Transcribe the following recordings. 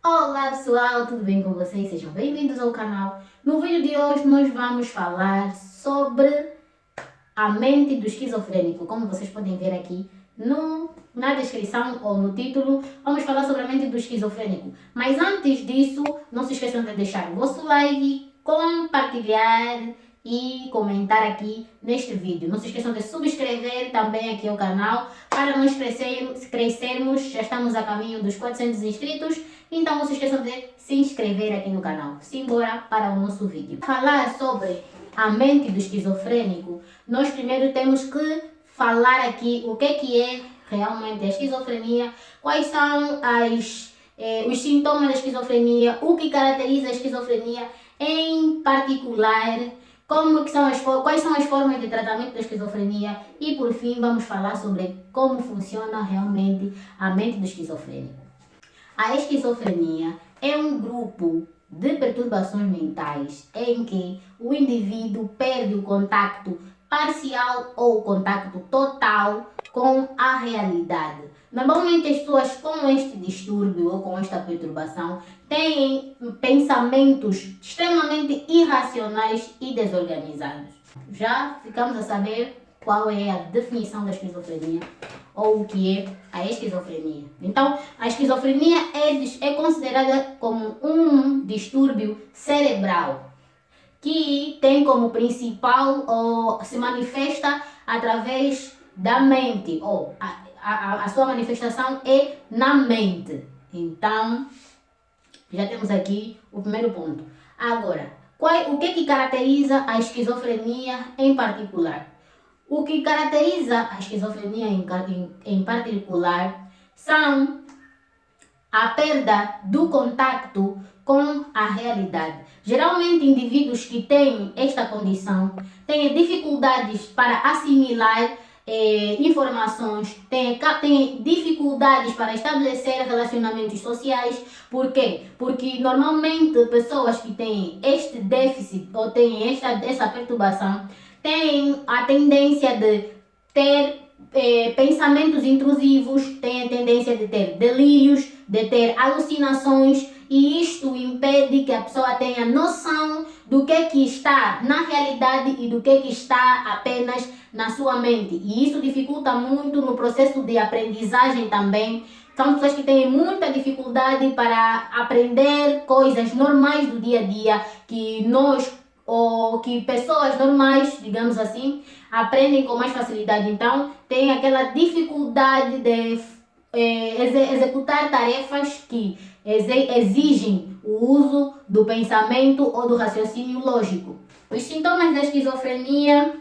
Olá pessoal, tudo bem com vocês? Sejam bem-vindos ao canal. No vídeo de hoje nós vamos falar sobre a mente do esquizofrênico. Como vocês podem ver aqui na descrição ou no título, vamos falar sobre a mente do esquizofrênico. Mas antes disso, não se esqueçam de deixar o vosso like, compartilhar e comentar aqui neste vídeo. Não se esqueçam de subscrever também aqui o canal para nós crescermos. Já estamos a caminho dos 400 inscritos. Então não se esqueçam de se inscrever aqui no canal. Simbora para o nosso vídeo. Falar sobre a mente do esquizofrênico, nós primeiro temos que falar aqui o que é realmente a esquizofrenia, quais são os sintomas da esquizofrenia, o que caracteriza a esquizofrenia em particular, quais são as formas de tratamento da esquizofrenia e por fim vamos falar sobre como funciona realmente a mente do esquizofrênico. A esquizofrenia é um grupo de perturbações mentais em que o indivíduo perde o contacto parcial ou o contacto total com a realidade. Normalmente as pessoas com este distúrbio ou com esta perturbação têm pensamentos extremamente irracionais e desorganizados. Já ficamos a saber qual é a definição da esquizofrenia ou o que é a esquizofrenia. Então, a esquizofrenia é considerada como um distúrbio cerebral que tem como principal ou se manifesta através da mente, ou a sua manifestação é na mente. Então, já temos aqui o primeiro ponto. Agora, o que caracteriza a esquizofrenia em particular? O que caracteriza a esquizofrenia em particular são a perda do contacto com a realidade. Geralmente, indivíduos que têm esta condição têm dificuldades para assimilar informações, têm dificuldades para estabelecer relacionamentos sociais. Por quê? Porque normalmente pessoas que têm este déficit ou têm essa perturbação têm a tendência de ter pensamentos intrusivos, têm a tendência de ter delírios, de ter alucinações, e isto impede que a pessoa tenha noção do que está na realidade e do que está apenas na sua mente. E isso dificulta muito no processo de aprendizagem também. São pessoas que têm muita dificuldade para aprender coisas normais do dia a dia que pessoas normais, digamos assim, aprendem com mais facilidade. Então, tem aquela dificuldade de executar tarefas que exigem o uso do pensamento ou do raciocínio lógico. Os sintomas da esquizofrenia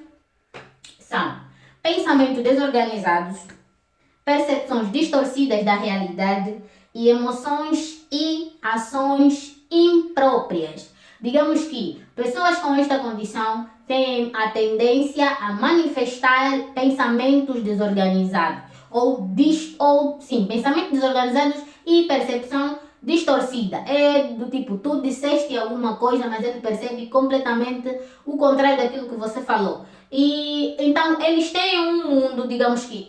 são pensamentos desorganizados, percepções distorcidas da realidade e emoções e ações impróprias. Digamos que pessoas com esta condição têm a tendência a manifestar pensamentos desorganizados pensamentos desorganizados e percepção distorcida. É do tipo, tu disseste alguma coisa, mas ele percebe completamente o contrário daquilo que você falou. E então eles têm um mundo, digamos que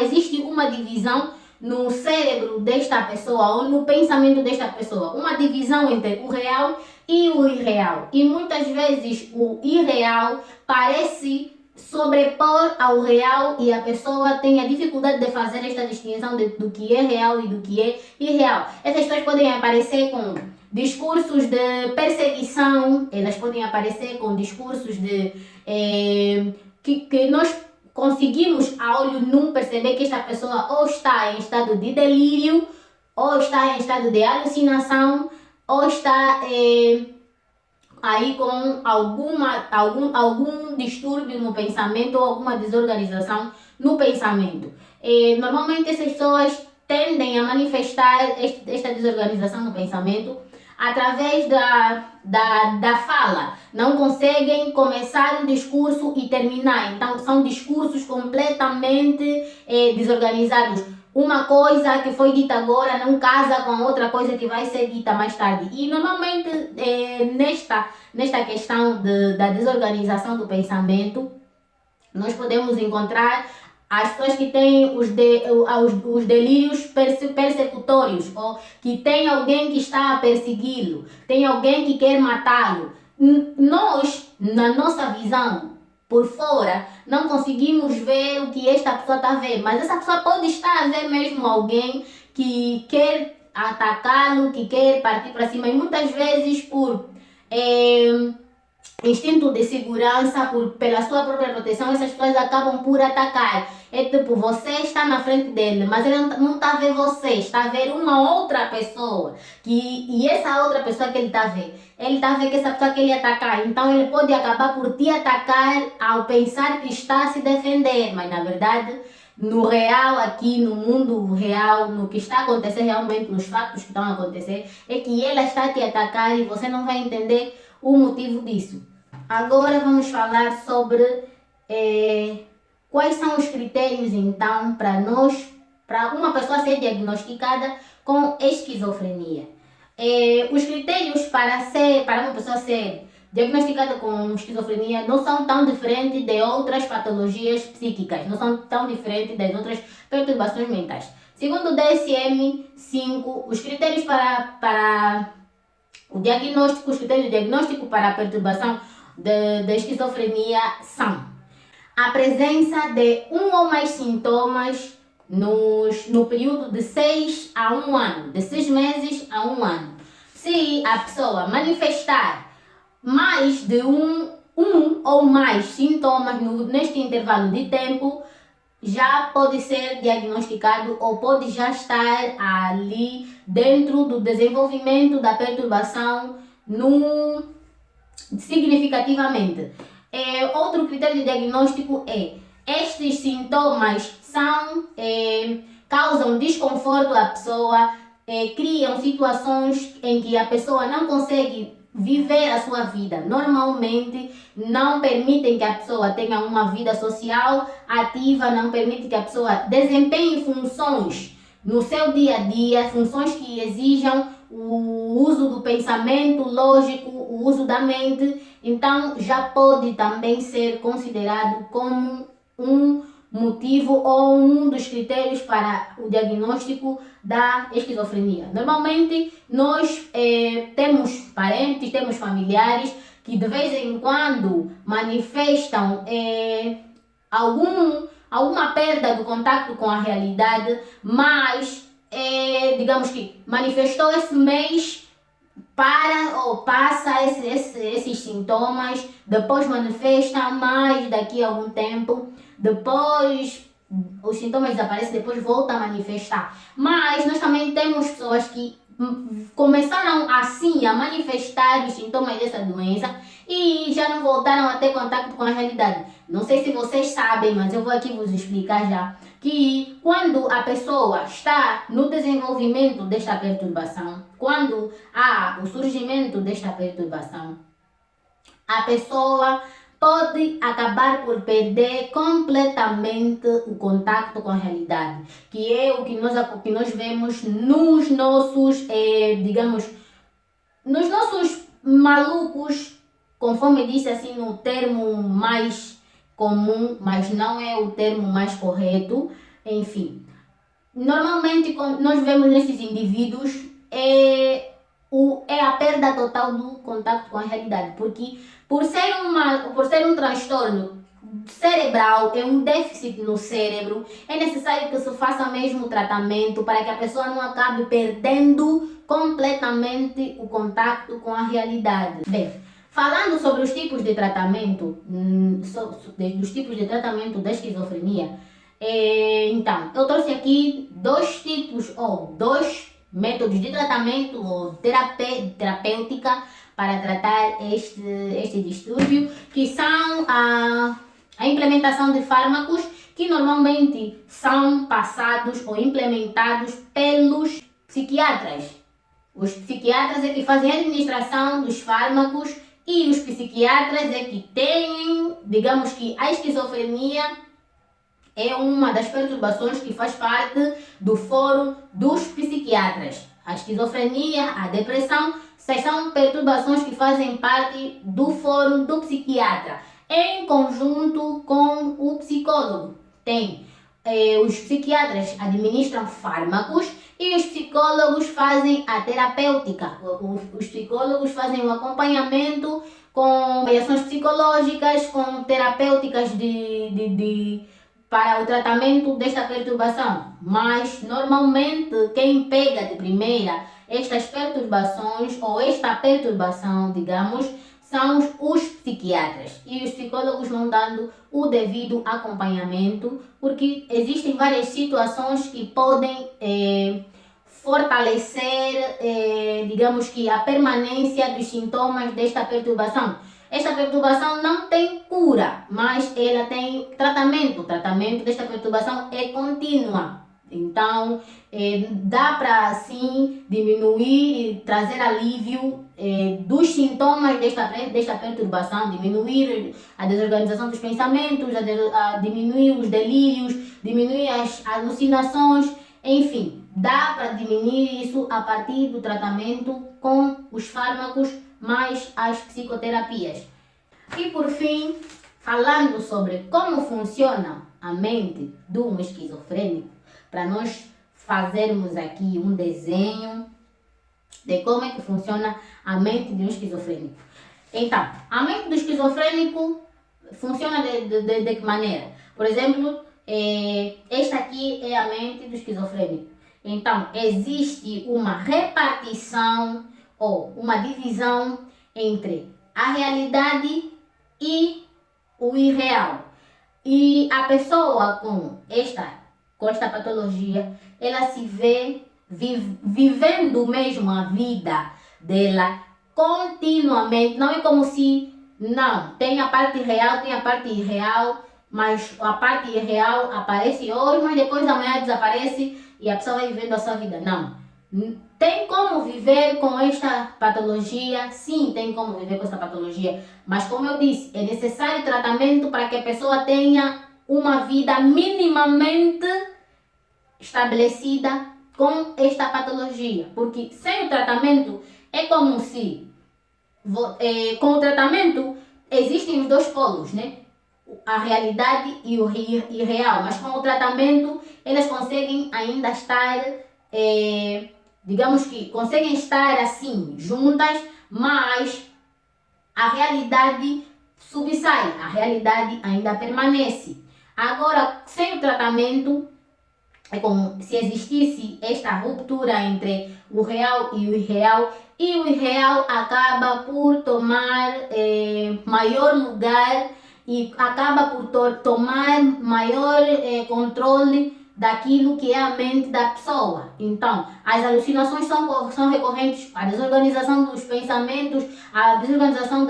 existe uma divisão no cérebro desta pessoa ou no pensamento desta pessoa, uma divisão entre o real e o irreal. E muitas vezes o irreal parece sobrepor ao real e a pessoa tem a dificuldade de fazer esta distinção do que é real e do que é irreal. Essas pessoas podem aparecer com discursos de perseguição, elas podem aparecer com discursos de que nós conseguimos a olho nu perceber que esta pessoa ou está em estado de delírio, ou está em estado de alucinação, ou está aí com algum distúrbio no pensamento ou alguma desorganização no pensamento. Normalmente essas pessoas tendem a manifestar esta desorganização no pensamento através da fala. Não conseguem começar um discurso e terminar. Então são discursos completamente desorganizados. Uma coisa que foi dita agora não casa com outra coisa que vai ser dita mais tarde. E normalmente nesta questão da desorganização do pensamento, nós podemos encontrar as pessoas que têm os delírios persecutórios, ou que tem alguém que está a persegui-lo, tem alguém que quer matá-lo. Nós, na nossa visão, por fora, não conseguimos ver o que esta pessoa está a ver, mas essa pessoa pode estar a ver mesmo alguém que quer atacá-lo, que quer partir para cima, e muitas vezes por instinto de segurança, pela sua própria proteção, essas pessoas acabam por atacar. É tipo, você está na frente dele, mas ele não está a ver você, está a ver uma outra pessoa. E essa outra pessoa que ele está a ver, ele está a ver que essa pessoa que ele atacar, então ele pode acabar por te atacar ao pensar que está a se defender, mas na verdade, no real, aqui no mundo real, no que está a acontecer realmente, nos fatos que estão a acontecer, é que ela está a te atacar e você não vai entender o motivo disso. Agora vamos falar sobre quais são os critérios então para uma pessoa ser diagnosticada com esquizofrenia. Os critérios para uma pessoa ser diagnosticada com esquizofrenia não são tão diferentes de outras patologias psíquicas, não são tão diferentes das outras perturbações mentais. Segundo o DSM-5, os critérios para o diagnóstico, os critérios de diagnóstico para a perturbação da esquizofrenia são a presença de um ou mais sintomas no período de 6 a 1 ano, de 6 meses a 1 ano. Se a pessoa manifestar mais de um ou mais sintomas neste intervalo de tempo, já pode ser diagnosticado ou pode já estar ali dentro do desenvolvimento da perturbação significativamente. Outro critério de diagnóstico é estes sintomas causam desconforto à pessoa, criam situações em que a pessoa não consegue viver a sua vida normalmente, não permitem que a pessoa tenha uma vida social ativa, não permitem que a pessoa desempenhe funções no seu dia a dia, funções que exijam o uso do pensamento lógico, o uso da mente. Então já pode também ser considerado como um motivo ou um dos critérios para o diagnóstico da esquizofrenia. Normalmente nós temos parentes, temos familiares que de vez em quando manifestam alguma perda do contato com a realidade, mas digamos que manifestou esse mês, passa esses sintomas, depois manifesta mais daqui a algum tempo, depois os sintomas desaparecem, depois volta a manifestar. Mas nós também temos pessoas que começaram assim a manifestar os sintomas dessa doença e já não voltaram a ter contato com a realidade. Não sei se vocês sabem, mas eu vou aqui vos explicar já que quando a pessoa está no desenvolvimento desta perturbação, quando há o surgimento desta perturbação, a pessoa pode acabar por perder completamente o contato com a realidade, que é o que nós vemos nos nossos, digamos, nos nossos malucos, conforme disse assim no termo mais comum, mas não é o termo mais correto, enfim. Normalmente nós vemos nesses indivíduos é a perda total do contato com a realidade, porque por ser um transtorno cerebral, é um déficit no cérebro, é necessário que se faça mesmo o tratamento para que a pessoa não acabe perdendo completamente o contato com a realidade. Bem, falando sobre os tipos de tratamento, dos tipos de tratamento da esquizofrenia, então, eu trouxe aqui dois métodos de tratamento ou terapêutica para tratar este distúrbio, que são a implementação de fármacos que normalmente são passados ou implementados pelos psiquiatras. Os psiquiatras é que fazem a administração dos fármacos e os psiquiatras é que têm, digamos que a esquizofrenia é uma das perturbações que faz parte do fórum dos psiquiatras. A esquizofrenia, a depressão, são perturbações que fazem parte do fórum do psiquiatra, em conjunto com o psicólogo. Tem os psiquiatras administram fármacos e os psicólogos fazem a terapêutica. Os psicólogos fazem o acompanhamento com avaliações psicológicas, com terapêuticas para o tratamento desta perturbação. Mas normalmente quem pega de primeira estas perturbações ou esta perturbação, digamos, são os psiquiatras, e os psicólogos vão dando o devido acompanhamento, porque existem várias situações que podem fortalecer, digamos que a permanência dos sintomas desta perturbação. Esta perturbação não tem cura, mas ela tem tratamento. O tratamento desta perturbação é contínua. Então, dá para assim diminuir e trazer alívio dos sintomas desta perturbação, diminuir a desorganização dos pensamentos, a diminuir os delírios, diminuir as alucinações, enfim, dá para diminuir isso a partir do tratamento com os fármacos mais as psicoterapias. E por fim, falando sobre como funciona a mente de um esquizofrênico, para nós fazermos aqui um desenho de como é que funciona a mente de um esquizofrênico. Então, a mente do esquizofrênico funciona de que maneira? Por exemplo, esta aqui é a mente do esquizofrênico. Então, existe uma repartição ou uma divisão entre a realidade e o irreal. E a pessoa com esta patologia, ela se vê vivendo mesmo a vida dela continuamente. Não é como se não tem a parte real, tem a parte irreal, mas a parte irreal aparece hoje, mas depois da manhã desaparece e a pessoa vai vivendo a sua vida. Não. Tem como viver com esta patologia? Sim, tem como viver com esta patologia. Mas como eu disse, é necessário tratamento para que a pessoa tenha uma vida minimamente estabelecida com esta patologia. Porque sem o tratamento é como se... com o tratamento existem os dois polos, né? A realidade e o irreal. Mas com o tratamento elas conseguem ainda estar... digamos que conseguem estar assim, juntas, mas a realidade subsai, a realidade ainda permanece. Agora, sem o tratamento, é como se existisse esta ruptura entre o real e o irreal acaba por tomar maior lugar e acaba por tomar maior controle daquilo que é a mente da pessoa. Então, as alucinações são recorrentes, a desorganização dos pensamentos, a desorganização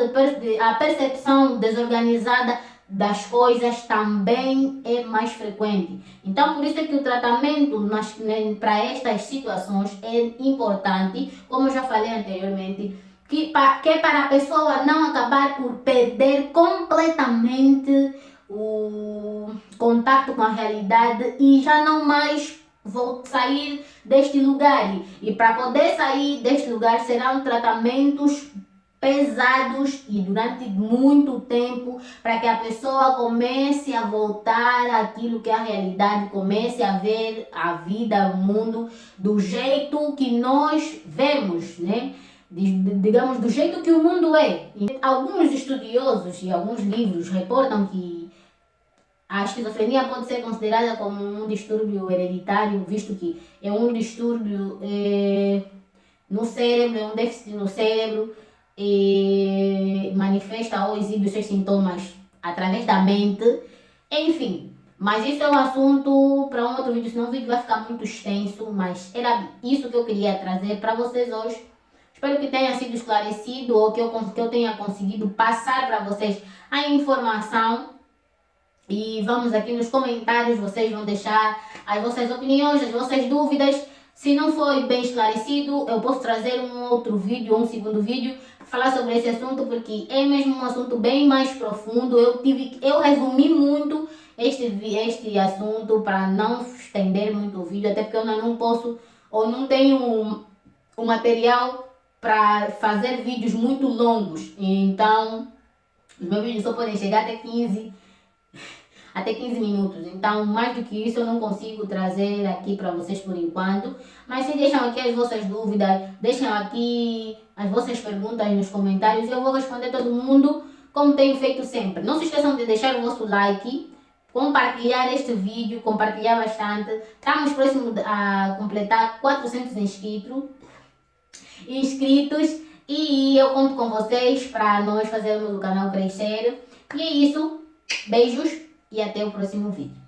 a percepção desorganizada das coisas também é mais frequente. Então, por isso é que o tratamento para estas situações é importante, como eu já falei anteriormente, que é para a pessoa não acabar por perder completamente o contato com a realidade e já não mais vou sair deste lugar. E para poder sair deste lugar serão tratamentos pesados e durante muito tempo para que a pessoa comece a voltar àquilo que é a realidade, comece a ver a vida, o mundo do jeito que nós vemos, né? Digamos, do jeito que o mundo é. E alguns estudiosos e alguns livros reportam que a esquizofrenia pode ser considerada como um distúrbio hereditário, visto que é um distúrbio no cérebro, é um déficit no cérebro, e manifesta ou exibe os seus sintomas através da mente. Enfim, mas isso é um assunto para um outro vídeo, senão o vídeo vai ficar muito extenso, mas era isso que eu queria trazer para vocês hoje. Espero que tenha sido esclarecido ou que eu tenha conseguido passar para vocês a informação. E vamos aqui nos comentários, vocês vão deixar as vossas opiniões, as vossas dúvidas. Se não foi bem esclarecido, eu posso trazer um outro vídeo, um segundo vídeo, falar sobre esse assunto, porque é mesmo um assunto bem mais profundo. Eu resumi muito este assunto para não estender muito o vídeo, até porque eu não posso ou não tenho o material para fazer vídeos muito longos. Então, os meus vídeos só podem chegar até 15 até 15 minutos. Então, mais do que isso, eu não consigo trazer aqui para vocês por enquanto. Mas se deixam aqui as vossas dúvidas, deixam aqui as vossas perguntas nos comentários. Eu vou responder todo mundo, como tenho feito sempre. Não se esqueçam de deixar o vosso like, compartilhar este vídeo, compartilhar bastante. Estamos próximos a completar 400 inscritos e eu conto com vocês para nós fazermos o canal crescer. E é isso. Beijos e até o próximo vídeo.